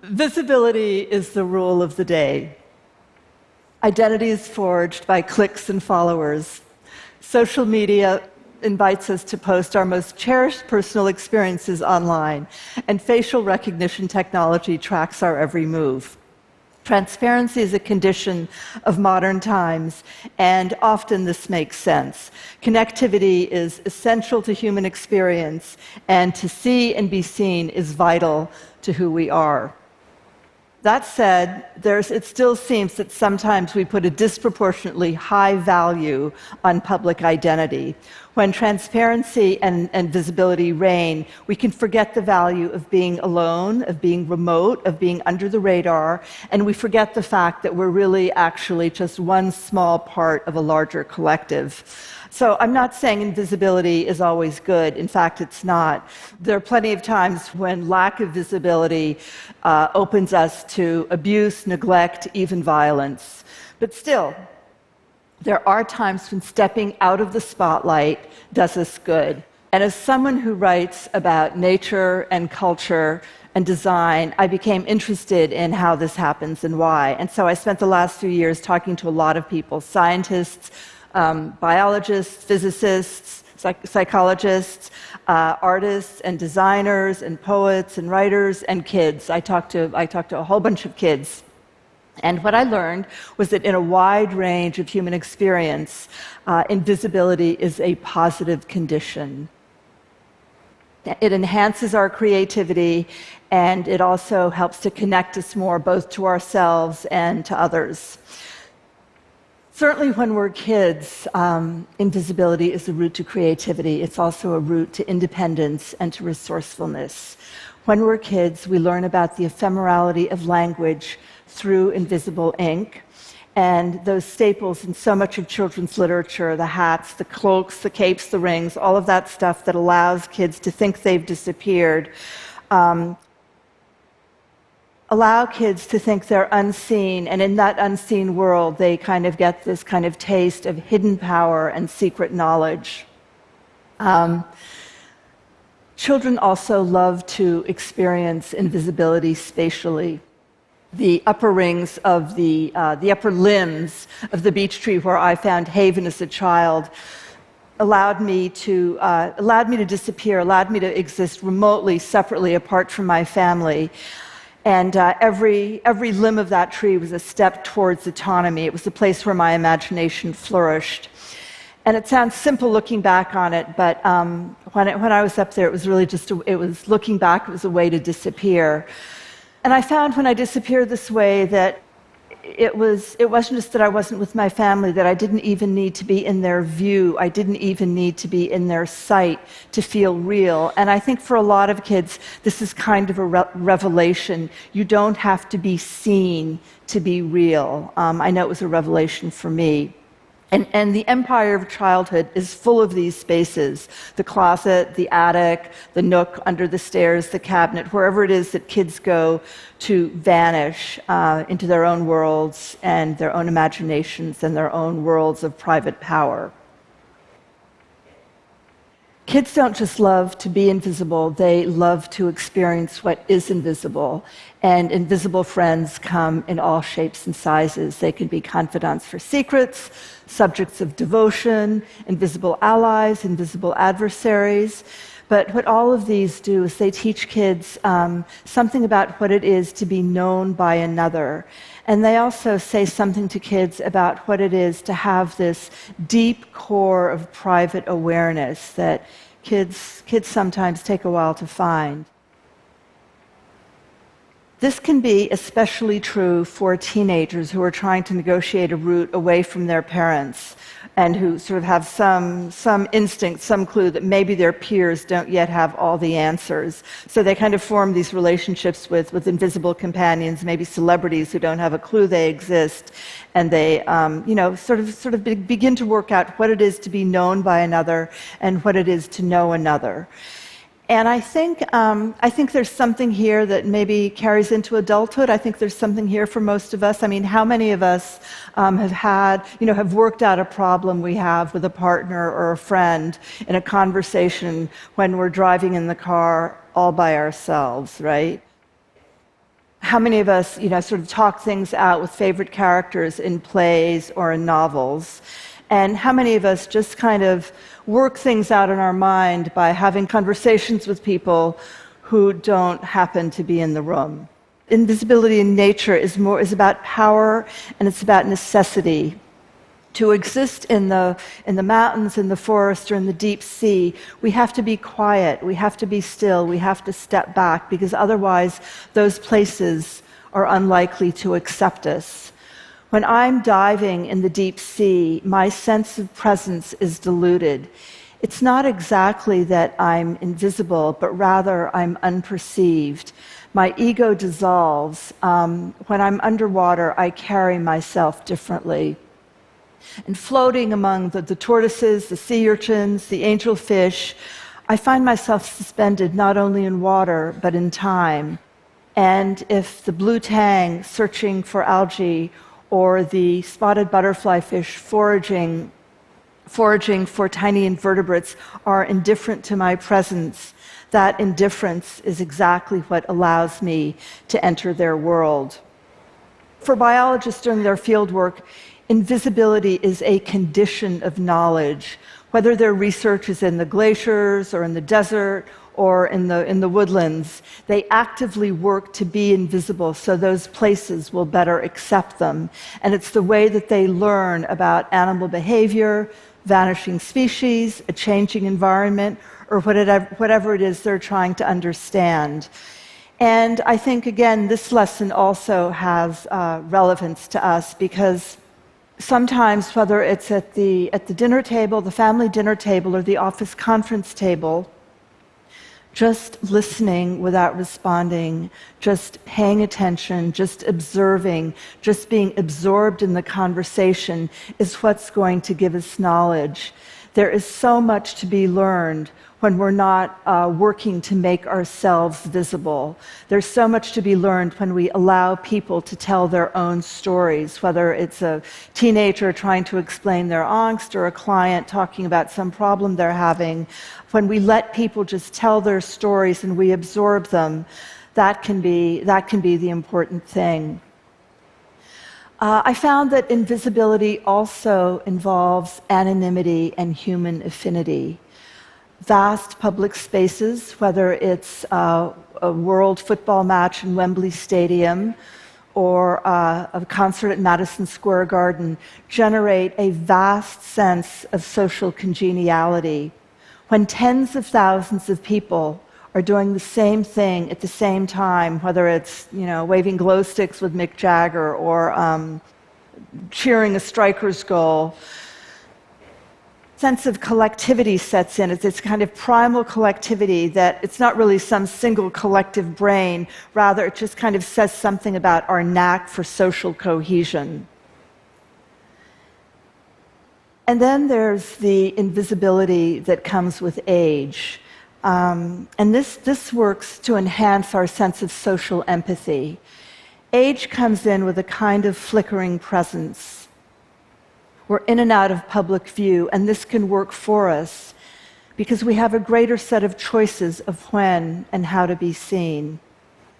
Visibility is the rule of the day. Identity is forged by clicks and followers. Social media invites us to post our most cherished personal experiences online, and facial recognition technology tracks our every move. Transparency is a condition of modern times, and often this makes sense. Connectivity is essential to human experience, and to see and be seen is vital to who we are. That said, it still seems that sometimes we put a disproportionately high value on public identity. When transparency and visibility reign, we can forget the value of being alone, of being remote, of being under the radar, and we forget the fact that we're really actually just one small part of a larger collective. So I'm not saying invisibility is always good. In fact, it's not. There are plenty of times when lack of visibility opens us to abuse, neglect, even violence. But still, there are times when stepping out of the spotlight does us good. And as someone who writes about nature and culture and design, I became interested in how this happens and why. And so I spent the last few years talking to a lot of people, scientists, biologists, physicists, psychologists, artists and designers and poets and writers and kids. I talked to a whole bunch of kids. And what I learned was that in a wide range of human experience, invisibility is a positive condition. It enhances our creativity, and it also helps to connect us more both to ourselves and to others. Certainly when we're kids, invisibility is a route to creativity. It's also a route to independence and to resourcefulness. When we're kids, we learn about the ephemerality of language through invisible ink. And those staples in so much of children's literature, the hats, the cloaks, the capes, the rings, all of that stuff that allows kids to think they've disappeared, allow kids to think they're unseen, and in that unseen world, they kind of get this kind of taste of hidden power and secret knowledge. Children also love to experience invisibility spatially. The upper rings of the upper limbs of the beech tree where I found haven as a child allowed me to disappear, allowed me to exist remotely, separately, apart from my family. And every limb of that tree was a step towards autonomy. It was the place where my imagination flourished. And it sounds simple looking back on it, but when I was up there, it was really looking back, it was a way to disappear. And I found when I disappeared this way that it wasn't just that I wasn't with my family, that I didn't even need to be in their view. I didn't even need to be in their sight to feel real. And I think for a lot of kids, this is kind of a revelation. You don't have to be seen to be real. I know it was a revelation for me. And the empire of childhood is full of these spaces: the closet, the attic, the nook under the stairs, the cabinet, wherever it is that kids go to vanish into their own worlds and their own imaginations and their own worlds of private power. Kids don't just love to be invisible, they love to experience what is invisible. And invisible friends come in all shapes and sizes. They can be confidants for secrets, subjects of devotion, invisible allies, invisible adversaries. But what all of these do is they teach kids something about what it is to be known by another. And they also say something to kids about what it is to have this deep core of private awareness that kids sometimes take a while to find. This can be especially true for teenagers who are trying to negotiate a route away from their parents and who sort of have some instinct, some clue that maybe their peers don't yet have all the answers. So they kind of form these relationships with invisible companions, maybe celebrities who don't have a clue they exist, and they sort of begin to work out what it is to be known by another and what it is to know another. And I think there's something here that maybe carries into adulthood. I think there's something here for most of us. I mean, how many of us have worked out a problem we have with a partner or a friend in a conversation when we're driving in the car all by ourselves, right? How many of us, sort of talk things out with favorite characters in plays or in novels? And how many of us just kind of work things out in our mind by having conversations with people who don't happen to be in the room? Invisibility in nature is about power, and it's about necessity. To exist in the mountains, in the forest, or in the deep sea, we have to be quiet, we have to be still, we have to step back, because otherwise those places are unlikely to accept us. When I'm diving in the deep sea, my sense of presence is diluted. It's not exactly that I'm invisible, but rather I'm unperceived. My ego dissolves. When I'm underwater, I carry myself differently. And floating among the tortoises, the sea urchins, the angelfish, I find myself suspended not only in water, but in time. And if the blue tang searching for algae, or the spotted butterfly fish foraging for tiny invertebrates are indifferent to my presence, that indifference is exactly what allows me to enter their world. For biologists doing their fieldwork, invisibility is a condition of knowledge. Whether their research is in the glaciers or in the desert or in the woodlands, they actively work to be invisible so those places will better accept them. And it's the way that they learn about animal behavior, vanishing species, a changing environment, or whatever it is they're trying to understand. And I think, again, this lesson also has relevance to us, because sometimes, whether it's at the dinner table, the family dinner table, or the office conference table, just listening without responding, just paying attention, just observing, just being absorbed in the conversation is what's going to give us knowledge. There is so much to be learned when we're not working to make ourselves visible. There's so much to be learned when we allow people to tell their own stories, whether it's a teenager trying to explain their angst or a client talking about some problem they're having. When we let people just tell their stories and we absorb them, that can be the important thing. I found that invisibility also involves anonymity and human affinity. Vast public spaces, whether it's a world football match in Wembley Stadium or a concert at Madison Square Garden, generate a vast sense of social congeniality. When tens of thousands of people are doing the same thing at the same time, whether it's waving glow sticks with Mick Jagger or cheering a striker's goal, sense of collectivity sets in. It's this kind of primal collectivity that it's not really some single collective brain, rather it just kind of says something about our knack for social cohesion. And then there's the invisibility that comes with age. And this works to enhance our sense of social empathy. Age comes in with a kind of flickering presence. We're in and out of public view, and this can work for us because we have a greater set of choices of when and how to be seen.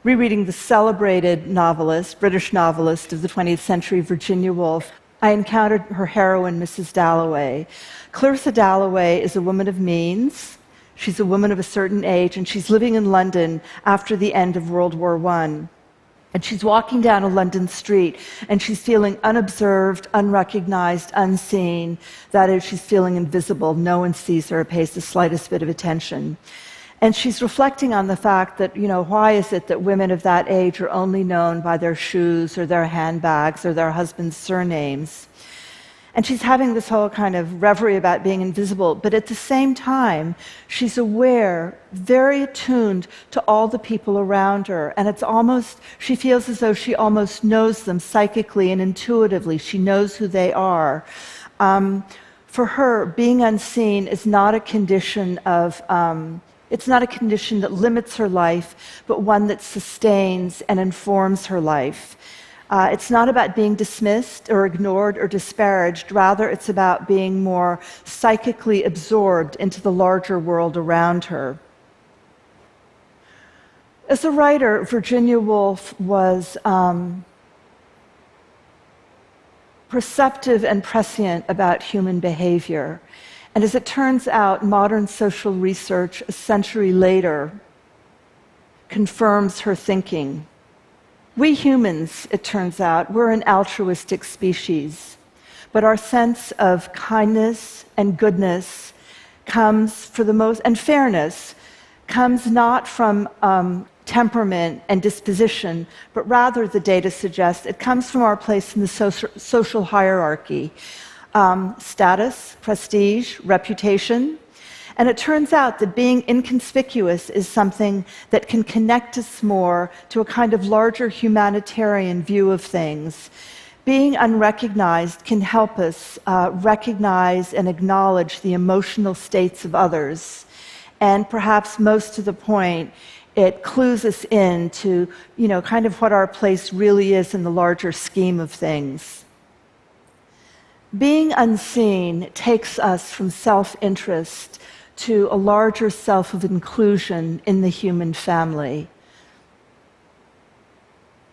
Rereading the celebrated novelist, British novelist of the 20th century, Virginia Woolf, I encountered her heroine, Mrs. Dalloway. Clarissa Dalloway is a woman of means. She's a woman of a certain age, and she's living in London after the end of World War I. And she's walking down a London street, and she's feeling unobserved, unrecognized, unseen. That is, she's feeling invisible. No one sees her or pays the slightest bit of attention. And she's reflecting on the fact that, why is it that women of that age are only known by their shoes or their handbags or their husbands' surnames? And she's having this whole kind of reverie about being invisible, but at the same time, she's aware, very attuned to all the people around her, and she feels as though she almost knows them psychically and intuitively. She knows who they are. For her, being unseen is not a condition of It's not a condition that limits her life, but one that sustains and informs her life. It's not about being dismissed or ignored or disparaged. Rather, it's about being more psychically absorbed into the larger world around her. As a writer, Virginia Woolf was perceptive and prescient about human behavior. And as it turns out, modern social research a century later confirms her thinking. We humans, it turns out, we're an altruistic species, but our sense of kindness and goodness comes for the most, and fairness comes not from temperament and disposition, but rather, the data suggests, it comes from our place in the social hierarchy. Status, prestige, reputation. And it turns out that being inconspicuous is something that can connect us more to a kind of larger humanitarian view of things. Being unrecognized can help us recognize and acknowledge the emotional states of others. And perhaps most to the point, it clues us in to, kind of what our place really is in the larger scheme of things. Being unseen takes us from self-interest to a larger self of inclusion in the human family.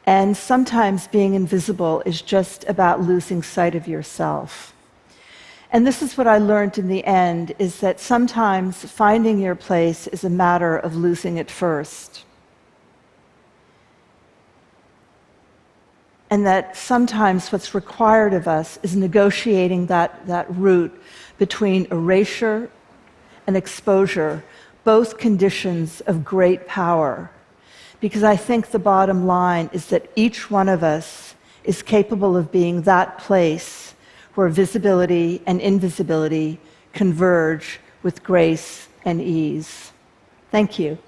And sometimes being invisible is just about losing sight of yourself. And this is what I learned in the end, is that sometimes finding your place is a matter of losing it first. And that sometimes what's required of us is negotiating that route between erasure and exposure, both conditions of great power. Because I think the bottom line is that each one of us is capable of being that place where visibility and invisibility converge with grace and ease. Thank you.